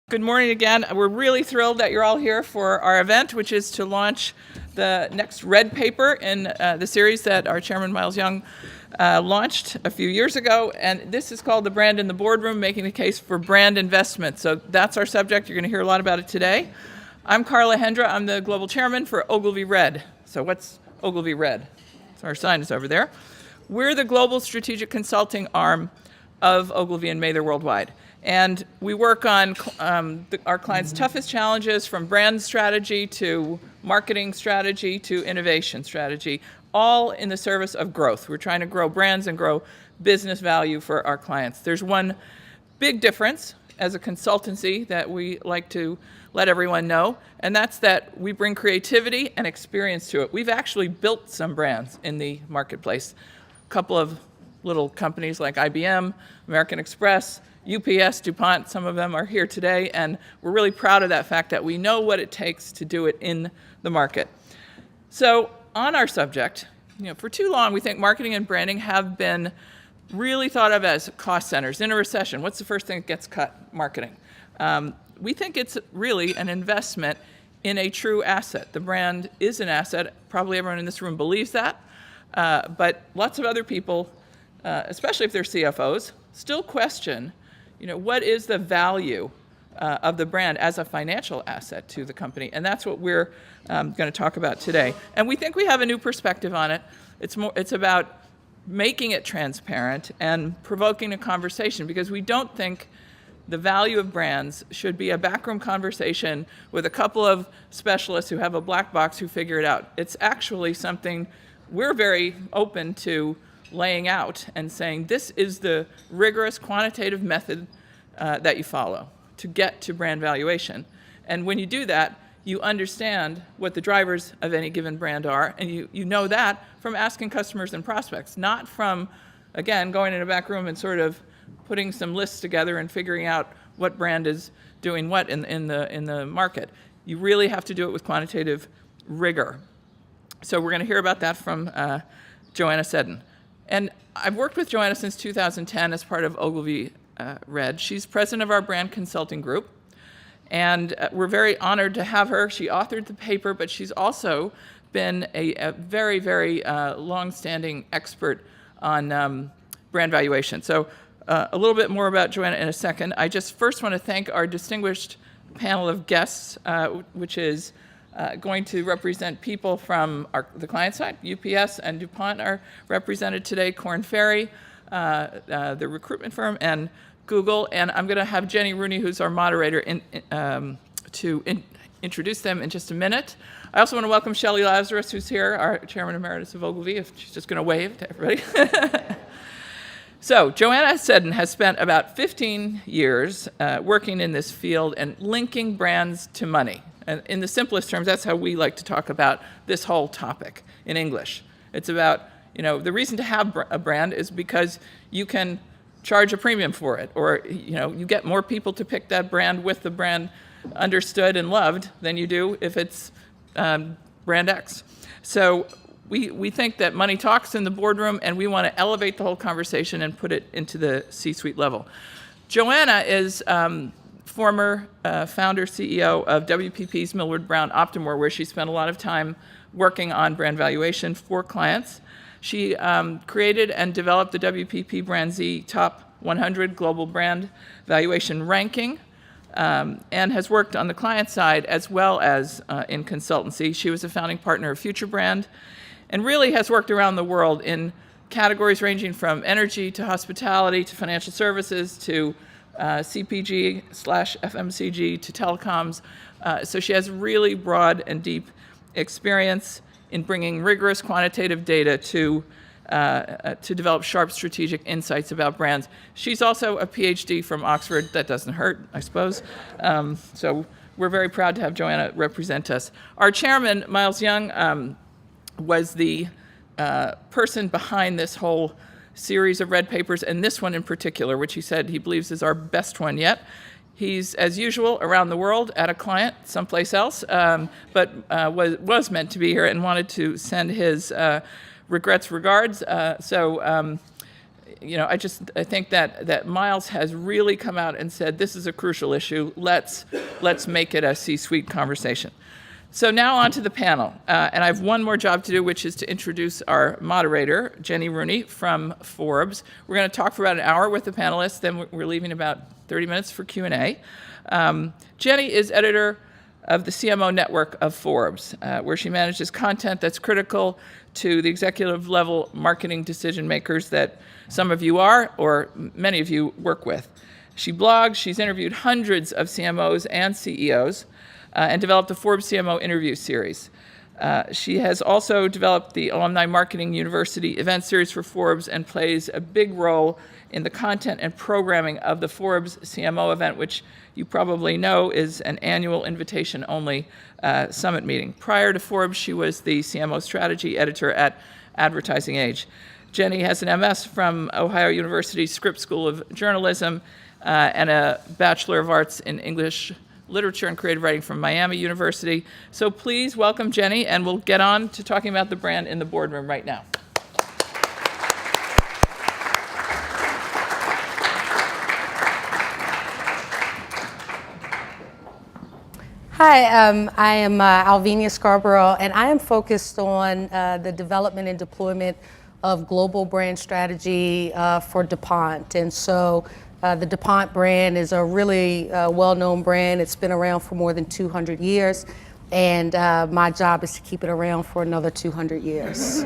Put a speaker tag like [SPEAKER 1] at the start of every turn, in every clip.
[SPEAKER 1] Good morning again. We're really thrilled that you're all here for our event, which is to launch the next red paper in the series that our chairman, Miles Young, launched a few years ago. And this is called The Brand in the Boardroom, Making the Case for Brand Investment. So that's our subject. You're going to hear a lot about it today. I'm Carla Hendra. I'm the global chairman for OgilvyRed. So what's OgilvyRed? So our sign is over there. We're the global strategic consulting arm of Ogilvy and Mather worldwide. And we work on our clients' toughest challenges, from brand strategy to marketing strategy to innovation strategy, all in the service of growth. We're trying to grow brands and grow business value for our clients. There's one big difference as a consultancy that we like to let everyone know, and that's that we bring creativity and experience to it. We've actually built some brands in the marketplace. A couple of little companies like IBM, American Express, UPS, DuPont, some of them are here today, and we're really proud of that fact that we know what it takes to do it in the market. So on our subject, for too long we think marketing and branding have been really thought of as cost centers. In a recession, what's the first thing that gets cut? Marketing. We think it's really an investment in a true asset. The brand is an asset. Probably everyone in this room believes that, but lots of other people, especially if they're CFOs, still question what is the value of the brand as a financial asset to the company? And that's what we're going to talk about today. And we think we have a new perspective on it. It's about making it transparent and provoking a conversation, because we don't think the value of brands should be a backroom conversation with a couple of specialists who have a black box who figure it out. It's actually something we're very open to laying out and saying, this is the rigorous quantitative method that you follow to get to brand valuation. And when you do that, you understand what the drivers of any given brand are, and you know that from asking customers and prospects, not from, again, going in a back room and sort of putting some lists together and figuring out what brand is doing what in the market. You really have to do it with quantitative rigor. So we're going to hear about that from Joanna Seddon. And I've worked with Joanna since 2010 as part of OgilvyRed. She's president of our brand consulting group, and we're very honored to have her. She authored the paper, but she's also been a very, very long-standing expert on brand valuation. So a little bit more about Joanna in a second. I just first want to thank our distinguished panel of guests, which is going to represent people from the client side. UPS and DuPont are represented today, Korn Ferry, the recruitment firm, and Google. And I'm going to have Jenny Rooney, who's our moderator, introduce them in just a minute. I also want to welcome Shelley Lazarus, who's here, our chairman emeritus of Ogilvy, if she's just going to wave to everybody. So Joanna Seddon has spent about 15 years working in this field and linking brands to money. And in the simplest terms, that's how we like to talk about this whole topic in English. It's about, the reason to have a brand is because you can charge a premium for it, or, you get more people to pick that brand with the brand understood and loved than you do if it's brand X. So we think that money talks in the boardroom, and we want to elevate the whole conversation and put it into the C-suite level. Joanna is former founder, CEO of WPP's Millward Brown Optumware, where she spent a lot of time working on brand valuation for clients. She created and developed the WPP Brand Z Top 100 Global Brand Valuation Ranking, and has worked on the client side as well as in consultancy. She was a founding partner of Future Brand, and really has worked around the world in categories ranging from energy to hospitality to financial services to CPG/FMCG to telecoms. So she has really broad and deep experience in bringing rigorous quantitative data to develop sharp strategic insights about brands. She's also a PhD from Oxford. That doesn't hurt, I suppose. So we're very proud to have Joanna represent us. Our chairman, Miles Young, was the person behind this whole series of red papers, and this one in particular, which he said he believes is our best one yet. He's, as usual, around the world at a client someplace else, but was meant to be here and wanted to send his regrets, regards. So I think that Miles has really come out and said, this is a crucial issue. Let's make it a C-suite conversation. So now on to the panel. And I have one more job to do, which is to introduce our moderator, Jenny Rooney from Forbes. We're going to talk for about an hour with the panelists, then we're leaving about 30 minutes for Q&A. Jenny is editor of the CMO network of Forbes, where she manages content that's critical to the executive level marketing decision makers that some of you are, or many of you work with. She blogs, she's interviewed hundreds of CMOs and CEOs, and developed the Forbes CMO interview series. She has also developed the Alumni Marketing University event series for Forbes and plays a big role in the content and programming of the Forbes CMO event, which you probably know is an annual invitation-only summit meeting. Prior to Forbes, she was the CMO strategy editor at Advertising Age. Jenny has an MS from Ohio University Scripps School of Journalism and a Bachelor of Arts in English Literature and Creative Writing from Miami University. So please welcome Jenny, and we'll get on to talking about the brand in the boardroom right now.
[SPEAKER 2] Hi, I am Alvinia Scarborough, and I am focused on the development and deployment of global brand strategy for DuPont. And so the DuPont brand is a really well-known brand. It's been around for more than 200 years, and my job is to keep it around for another 200 years.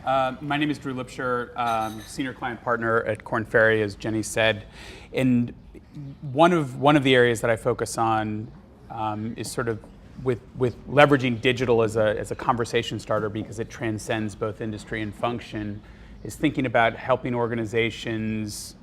[SPEAKER 3] My name is Drew Lipsher, senior client partner at Korn Ferry, as Jenny said. And one of the areas that I focus on is sort of with leveraging digital as a conversation starter, because it transcends both industry and function, is thinking about helping organizations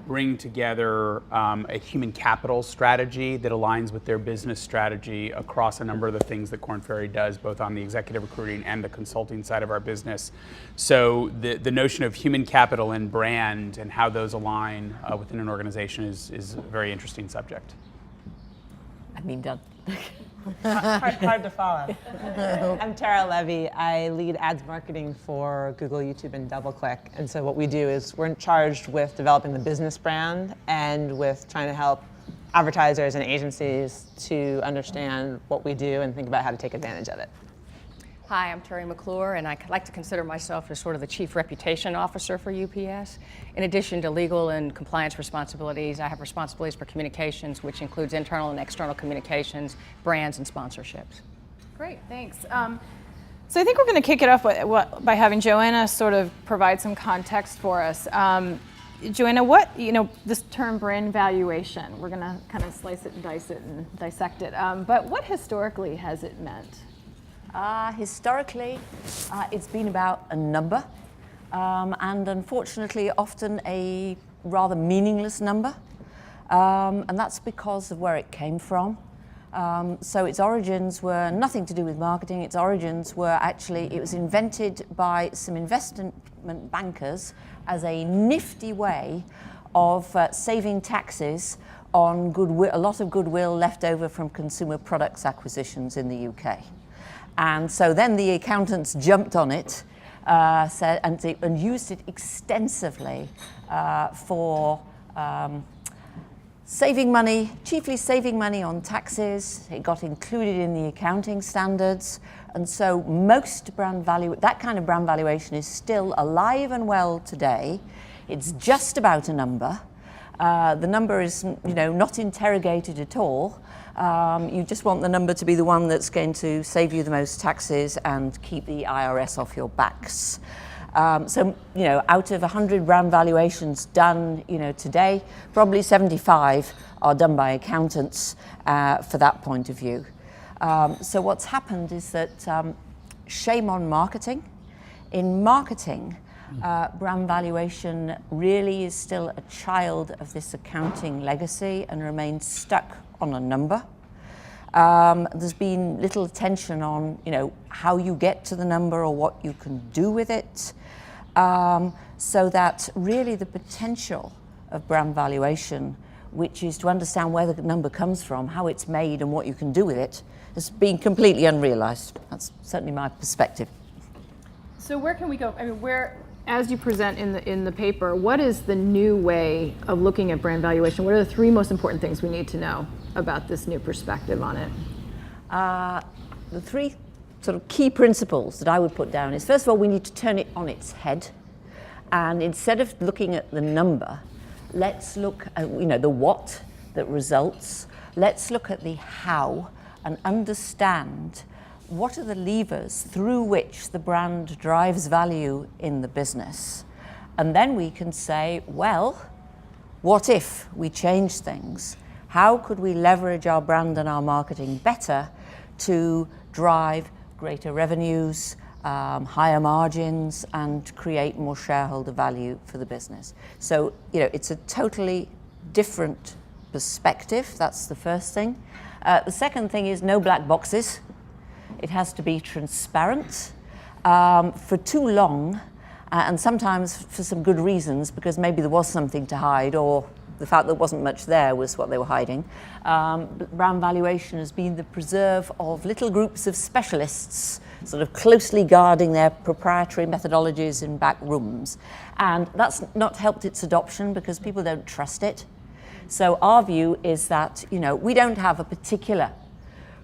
[SPEAKER 3] bring together a human capital strategy that aligns with their business strategy across a number of the things that Korn Ferry does, both on the executive recruiting and the consulting side of our business. So the notion of human capital and brand and how those align within an organization is a very interesting subject.
[SPEAKER 4] I mean, done.
[SPEAKER 5] Hard to follow. I'm Tara Levy. I lead ads marketing for Google, YouTube, and DoubleClick. And so what we do is we're charged with developing the business brand and with trying to help advertisers and agencies to understand what we do and think about how to take advantage of it.
[SPEAKER 4] Hi, I'm Terry McClure, and I like to consider myself as sort of the chief reputation officer for UPS. In addition to legal and compliance responsibilities, I have responsibilities for communications, which includes internal and external communications, brands, and sponsorships.
[SPEAKER 6] Great, thanks. So I think we're going to kick it off by having Joanna sort of provide some context for us. Joanna, this term brand valuation, we're going to kind of slice it and dice it and dissect it, but what historically has it meant?
[SPEAKER 7] Historically, it's been about a number, and unfortunately often a rather meaningless number, and that's because of where it came from. So its origins were nothing to do with marketing. Its origins were actually, it was invented by some investment bankers as a nifty way of saving taxes on goodwill, a lot of goodwill left over from consumer products acquisitions in the UK. And so then the accountants jumped on it and used it extensively for saving money, chiefly saving money on taxes. It got included in the accounting standards. And so most that kind of brand valuation is still alive and well today. It's just about a number. The number is, not interrogated at all. You just want the number to be the one that's going to save you the most taxes and keep the IRS off your backs. So, out of 100 brand valuations done, today, probably 75 are done by accountants for that point of view. So what's happened is that shame on marketing. In marketing, brand valuation really is still a child of this accounting legacy and remains stuck on a number. There's been little attention on, how you get to the number or what you can do with it. So that really the potential of brand valuation, which is to understand where the number comes from, how it's made and what you can do with it, has been completely unrealized. That's certainly my perspective.
[SPEAKER 6] So where can we go? I mean, where, as you present in the paper, what is the new way of looking at brand valuation? What are the 3 most important things we need to know about this new perspective on it?
[SPEAKER 7] The 3 sort of key principles that I would put down is, first of all, we need to turn it on its head. And instead of looking at the number, let's look at, the what that results. Let's look at the how and understand what are the levers through which the brand drives value in the business. And then we can say, well, what if we change things? How could we leverage our brand and our marketing better to drive greater revenues, higher margins, and create more shareholder value for the business? So, it's a totally different perspective. That's the first thing. The second thing is no black boxes. It has to be transparent. For too long, and sometimes for some good reasons, because maybe there was something to hide, or the fact there wasn't much there was what they were hiding. Brand valuation has been the preserve of little groups of specialists sort of closely guarding their proprietary methodologies in back rooms. And that's not helped its adoption because people don't trust it. So our view is that, we don't have a particular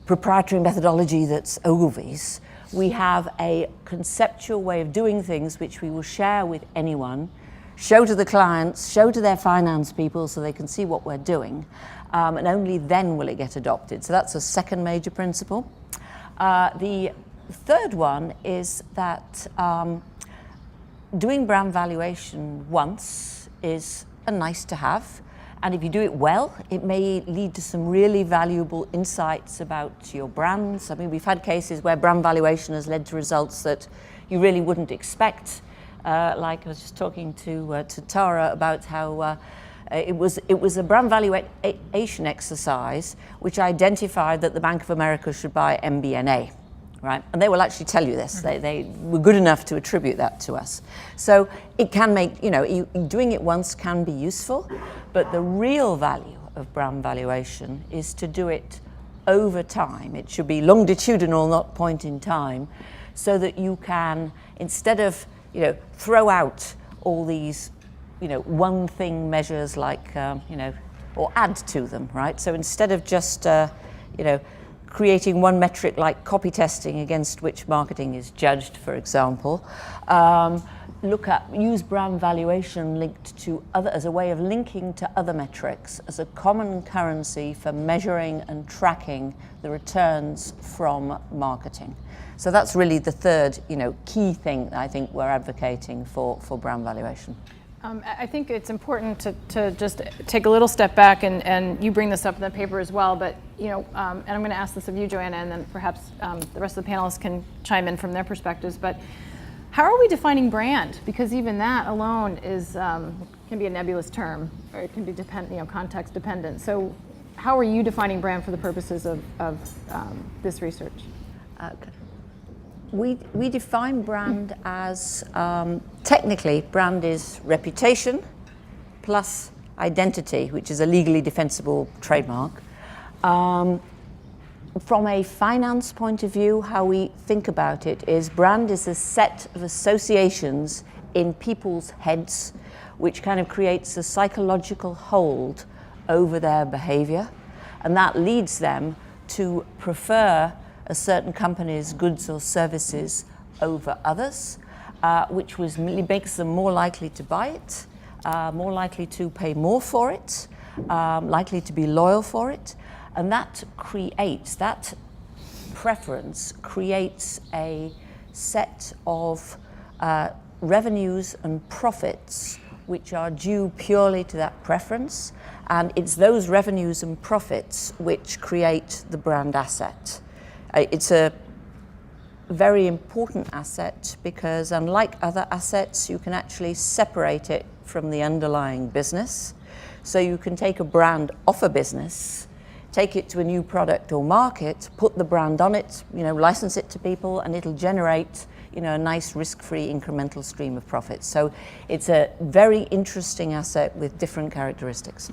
[SPEAKER 7] proprietary methodology that's Ogilvy's. We have a conceptual way of doing things which we will share with anyone, show to the clients, show to their finance people so they can see what we're doing, and only then will it get adopted. So that's a second major principle. The third one is that doing brand valuation once is a nice to have, and if you do it well, it may lead to some really valuable insights about your brands. I mean, we've had cases where brand valuation has led to results that you really wouldn't expect. Like I was just talking to Tara about how it was a brand valuation exercise which identified that the Bank of America should buy MBNA, right? And they will actually tell you this. They were good enough to attribute that to us. So it can make, doing it once can be useful, but the real value of brand valuation is to do it over time. It should be longitudinal, not point in time, so that you can, instead of throw out all these, one thing measures like, or add to them, right? So instead of just, creating one metric like copy testing against which marketing is judged, for example, use brand valuation linked to as a way of linking to other metrics as a common currency for measuring and tracking the returns from marketing. So that's really the third, key thing that I think we're advocating for brand valuation.
[SPEAKER 6] I think it's important to just take a little step back, and you bring this up in the paper as well, but, and I'm going to ask this of you, Joanna, and then perhaps the rest of the panelists can chime in from their perspectives, but how are we defining brand? Because even that alone is can be a nebulous term, or it can be context dependent. So how are you defining brand for the purposes of this research?
[SPEAKER 7] We define brand as, technically, brand is reputation plus identity, which is a legally defensible trademark. From a finance point of view, how we think about it is brand is a set of associations in people's heads, which kind of creates a psychological hold over their behavior, and that leads them to prefer a certain company's goods or services over others, which makes them more likely to buy it, more likely to pay more for it, likely to be loyal for it. And that preference creates a set of revenues and profits which are due purely to that preference. And it's those revenues and profits which create the brand asset. It's a very important asset because, unlike other assets, you can actually separate it from the underlying business. So you can take a brand off a business, take it to a new product or market, put the brand on it, license it to people, and it'll generate, a nice risk-free incremental stream of profits. So it's a very interesting asset with different characteristics.